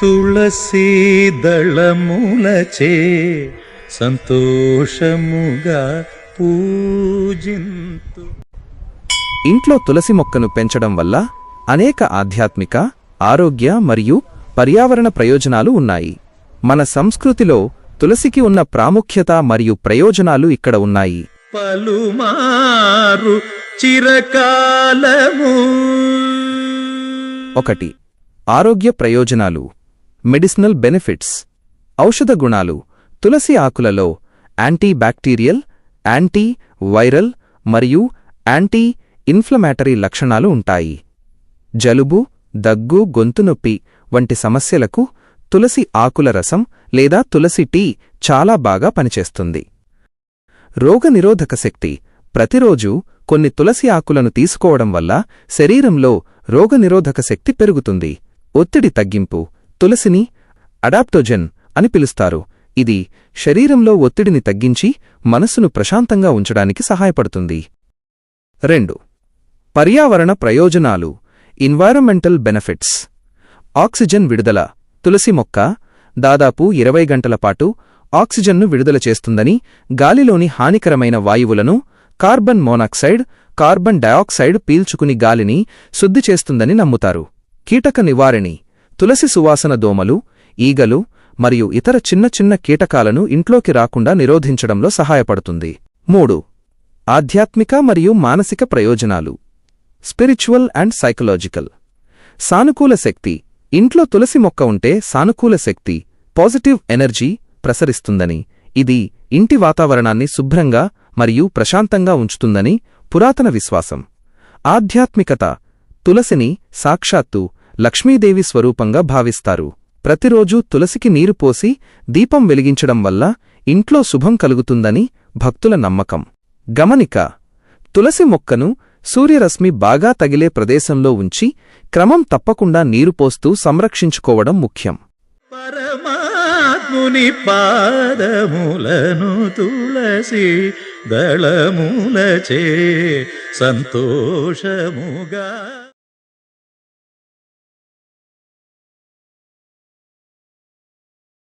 తులసీ దళములచే సంతోషముగా పూజింతు. ఇంట్లో తులసి మొక్కను పెంచడం వల్ల అనేక ఆధ్యాత్మిక, ఆరోగ్య మరియు పర్యావరణ ప్రయోజనాలు ఉన్నాయి. మన సంస్కృతిలో తులసికి ఉన్న ప్రాముఖ్యత మరియు ప్రయోజనాలు ఇక్కడ ఉన్నాయి. పలుమారు చిరకాలము. 1. ఆరోగ్య ప్రయోజనాలు. Medicinal benefits. ఔషధ గుణాలు. తులసి ఆకులలో యాంటీ బ్యాక్టీరియల్, యాంటీ వైరల్ మరియు యాంటీ ఇన్ఫ్లమేటరీ లక్షణాలు ఉంటాయి. జలుబు, దగ్గు, గొంతు నొప్పి వంటి సమస్యలకు తులసి ఆకుల రసం లేదా తులసి టీ చాలా బాగా పనిచేస్తుంది. రోగనిరోధక శక్తి. ప్రతిరోజూ కొన్ని తులసి ఆకులను తీసుకోవడం వల్ల శరీరంలో రోగనిరోధక శక్తి పెరుగుతుంది. ఒత్తిడి తగ్గింపు. తులసిని అడాప్టోజెన్ అని పిలుస్తారు. ఇది శరీరంలో ఒత్తిడిని తగ్గించి మనస్సును ప్రశాంతంగా ఉంచడానికి సహాయపడుతుంది. 2. పర్యావరణ ప్రయోజనాలు. Environmental benefits. ఆక్సిజన్ విడుదల. తులసి మొక్క దాదాపు 20 గంటల పాటు ఆక్సిజన్ను విడుదల చేస్తుందని, గాలిలోని హానికరమైన వాయువులను కార్బన్ మోనాక్సైడ్, కార్బన్ డయాక్సైడ్ పీల్చుకుని గాలిని శుద్ధి చేస్తుందని నమ్ముతారు. కీటక నివారణి. తులసి సువాసన దోమలు, ఈగలు మరియు ఇతర చిన్న చిన్న కీటకాలను ఇంట్లోకి రాకుండా నిరోధించడంలో సహాయపడుతుంది. 3. ఆధ్యాత్మిక మరియు మానసిక ప్రయోజనాలు. Spiritual and psychological. సానుకూల శక్తి. ఇంట్లో తులసి మొక్క ఉంటే సానుకూల శక్తి, పాజిటివ్ ఎనర్జీ ప్రసరిస్తుందని, ఇది ఇంటి వాతావరణాన్ని శుభ్రంగా మరియు ప్రశాంతంగా ఉంచుతుందని పురాతన విశ్వాసం. ఆధ్యాత్మికత. తులసిని సాక్షాత్తు లక్ష్మీదేవి స్వరూపంగా భావిస్తారు. ప్రతిరోజూ తులసికి నీరు పోసి దీపం వెలిగించడం వల్ల ఇంట్లో శుభం కలుగుతుందని భక్తుల నమ్మకం. గమనిక. తులసి మొక్కను సూర్యరశ్మి బాగా తగిలే ప్రదేశంలో ఉంచి క్రమం తప్పకుండా నీరు పోస్తూ సంరక్షించుకోవడం ముఖ్యం. పరమాత్ముని పాదములను తులసి దళములచే సంతోషముగా